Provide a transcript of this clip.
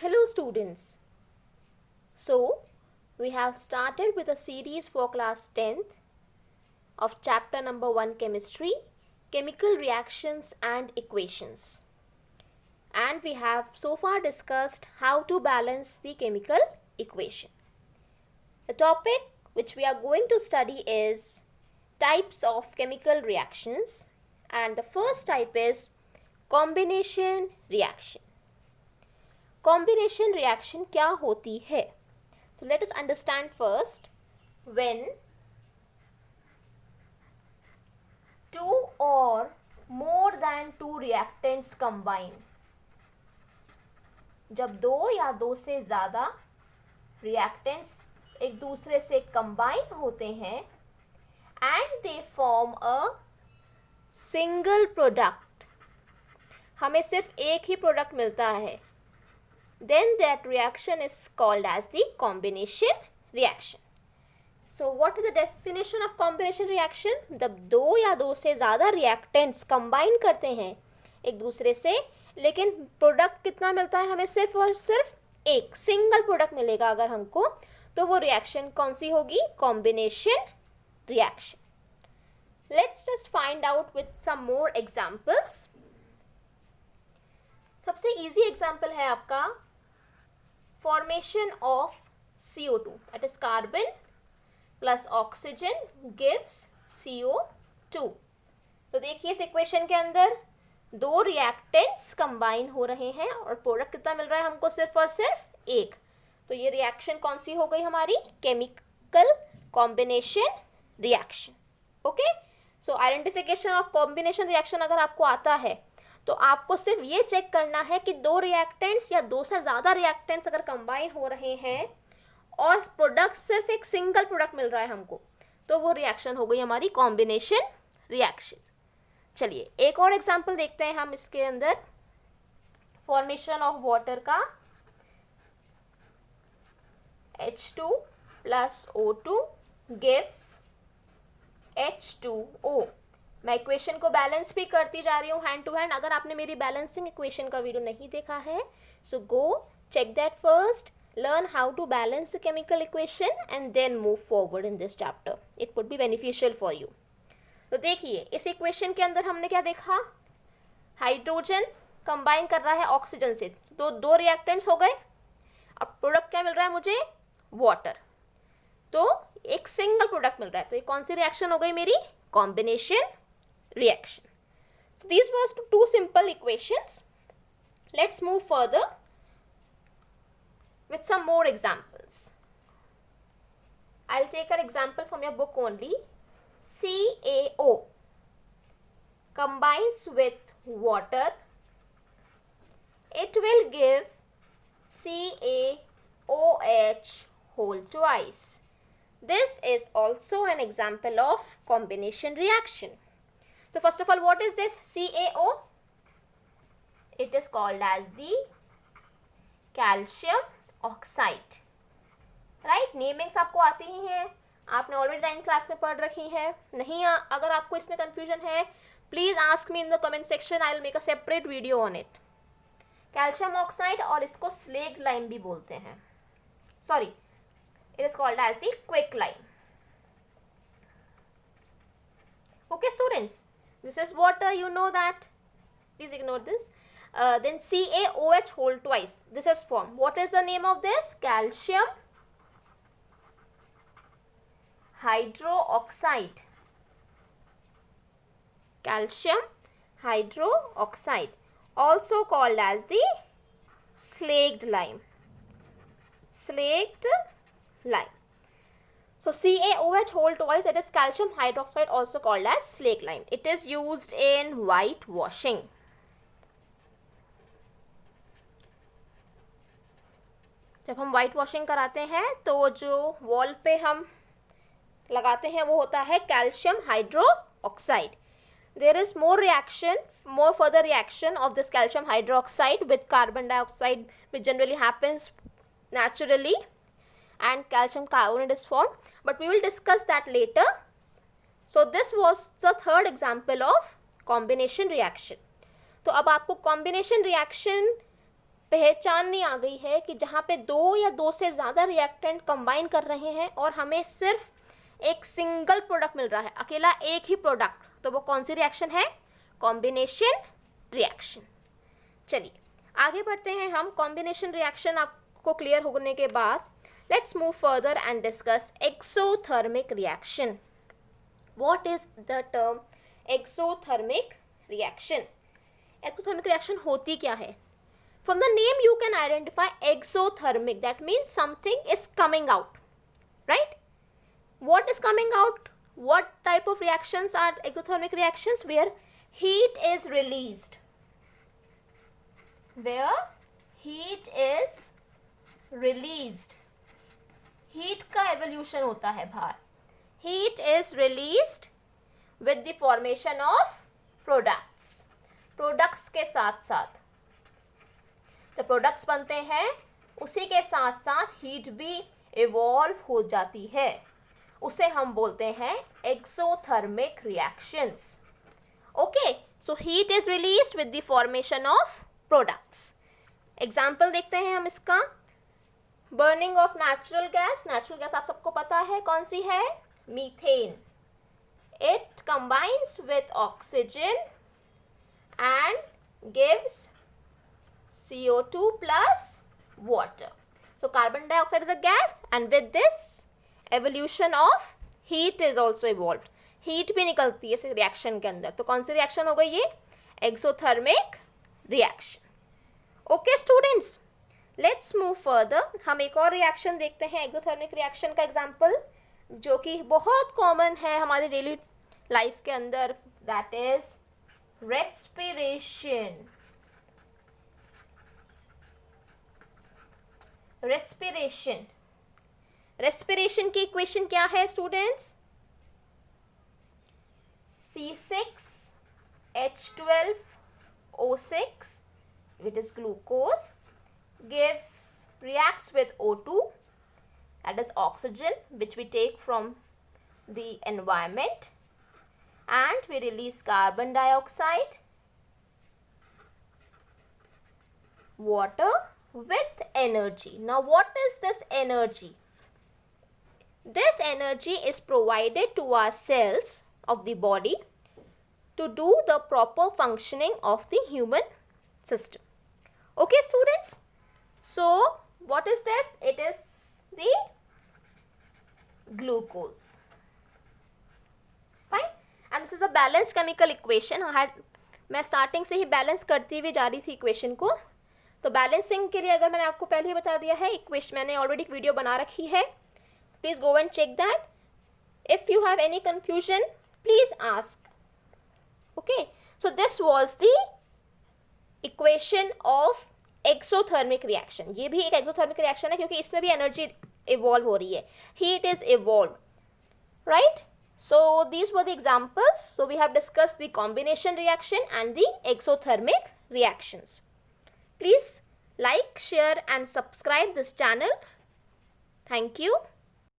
Hello students. So, we have started with a series for class 10th of chapter number 1 chemistry, chemical reactions and equations. And we have so far discussed how to balance the chemical equation. The topic which we are going to study is types of chemical reactions, and the first type is combination reaction. Combination reaction क्या होती है? So let us understand first. When two or more than two reactants combine, जब दो या दो से ज़्यादा reactants एक दूसरे से combine होते हैं and they form a single product, हमें सिर्फ एक ही प्रोडक्ट मिलता है, then that reaction is called as the combination reaction. So what is the definition of combination reaction? जब दो या दो से ज़्यादा reactants combine करते हैं एक दूसरे से, लेकिन प्रोडक्ट कितना मिलता है हमें? सिर्फ और सिर्फ एक सिंगल प्रोडक्ट मिलेगा अगर हमको, तो वो रिएक्शन कौन सी होगी? Combination reaction. Let's just find out with some more examples. सबसे इजी एग्जाम्पल है आपका formation of CO2, that is carbon plus oxygen gives CO2. तो देखिए इस इक्वेशन के अंदर दो रिएक्टेंट्स कंबाइन हो रहे हैं और प्रोडक्ट कितना मिल रहा है हमको? सिर्फ और सिर्फ एक. तो ये रिएक्शन कौन सी हो गई हमारी? Chemical combination reaction. Okay, so identification of combination reaction अगर आपको आता है तो आपको सिर्फ ये चेक करना है कि दो रिएक्टेंट्स या दो से ज़्यादा रिएक्टेंट्स अगर कंबाइन हो रहे हैं और प्रोडक्ट सिर्फ एक सिंगल प्रोडक्ट मिल रहा है हमको, तो वो रिएक्शन हो गई हमारी कॉम्बिनेशन रिएक्शन. चलिए एक और एग्जांपल देखते हैं हम इसके अंदर. फॉर्मेशन ऑफ वाटर का H2 plus O2 gives H2O. मैं इक्वेशन को बैलेंस भी करती जा रही हूँ हैंड टू हैंड. अगर आपने मेरी बैलेंसिंग इक्वेशन का वीडियो नहीं देखा है, so go check that first, learn how to balance the chemical equation and then move forward in this chapter. It would be beneficial for you. तो देखिए इस इक्वेशन के अंदर हमने क्या देखा? हाइड्रोजन कंबाइन कर रहा है ऑक्सीजन से, तो दो रिएक्टेंट्स हो गए. अब प्रोडक्ट क्या मिल रहा है मुझे? वाटर. तो एक सिंगल प्रोडक्ट मिल रहा है, तो ये कौन सी रिएक्शन हो गई मेरी? Combination reaction. So these were two simple equations. Let's move further with some more examples. I'll take an example from your book only. CaO combines with water, it will give CaOH whole twice. This is also an example of combination reaction. So first of all, what is this CaO? It is called as the calcium oxide. Right? Namings आपको आती ही हैं, आपने already 9th class में पढ़ रखी है. नहीं अगर आपको इसमें कंफ्यूजन है, please ask me in the comment section, I will make a separate video on it. Calcium oxide, और इसको स्लेग लाइम भी बोलते हैं. Sorry, it is called as the quick lime. Okay students, this is water, you know that. Please ignore this. Then CaOH whole twice. This is formed. What is the name of this? Calcium hydroxide. Calcium hydroxide, also called as the slaked lime. Slaked lime. So CaOH whole twice, it is calcium hydroxide, also called as slaked lime. It is used in whitewashing. जब हम white washing कराते हैं तो जो wall पे हम लगाते हैं वो होता है calcium hydroxide. There is more further reaction of this calcium hydroxide with carbon dioxide, which generally happens naturally, and calcium carbonate is formed, but we will discuss that later. So this was the third example of combination reaction. तो अब आपको combination reaction पहचाननी आ गई है कि जहाँ पे दो या दो से ज़्यादा रिएक्टेंट कंबाइन कर रहे हैं और हमें सिर्फ एक सिंगल प्रोडक्ट मिल रहा है, अकेला एक ही प्रोडक्ट, तो वो कौन सी रिएक्शन है? Combination reaction. चलिए आगे बढ़ते हैं हम। कॉम्बिनेशन रिएक्शन आपको क्लियर होने के बाद let's move further and discuss exothermic reaction. What is the term exothermic reaction? Exothermic reaction होती क्या है? From the name you can identify exothermic, that means something is coming out, right? What is coming out? What type of reactions are exothermic reactions? Where heat is released. Where heat is released. Heat का evolution होता है बाहर. Heat is released with the formation of products. Products के साथ साथ जो products बनते हैं उसी के साथ साथ हीट भी इवॉल्व हो जाती है, उसे हम बोलते हैं exothermic reactions. Okay, so heat is released with the formation of products. Example देखते हैं हम इसका। Burning of natural gas. Natural gas आप सबको पता है कौन सी है? Methane. It combines with oxygen and gives CO2 plus water. So carbon dioxide is a gas and with this evolution of heat is also evolved. Heat भी निकलती है इस रिएक्शन के अंदर। तो कौन सी रिएक्शन हो गई ये? Exothermic reaction. Okay students, let's move further. हम एक और रिएक्शन देखते हैं एक्सोथर्मिक रिएक्शन का एग्जाम्पल, जो कि बहुत कॉमन है हमारे डेली लाइफ के अंदर, that is respiration. Respiration. Respiration की इक्वेशन क्या है students? C6H12O6, which is glucose, reacts with O2, that is oxygen, which we take from the environment, and we release carbon dioxide, water with energy. Now what is this energy? This energy is provided to our cells of the body to do the proper functioning of the human system. Okay students, so what is this? It is the glucose. Fine, and this is a balanced chemical equation. मैं starting से ही balance करती हुई जा रही थी equation को। तो balancing के लिए अगर मैंने आपको पहले ही बता दिया है, इक्वेशन मैंने ऑलरेडी एक वीडियो बना रखी है, please go and check that. If you have any confusion please ask. Okay, so this was the equation of exothermic reaction. ये भी एक एक्सोथर्मिक रिएक्शन है क्योंकि इसमें भी एनर्जी इवॉल्व हो रही है, heat is evolve, right? So these were the examples. So we have discuss the combination reaction and the exothermic reactions. Please like, share and subscribe this channel. Thank you.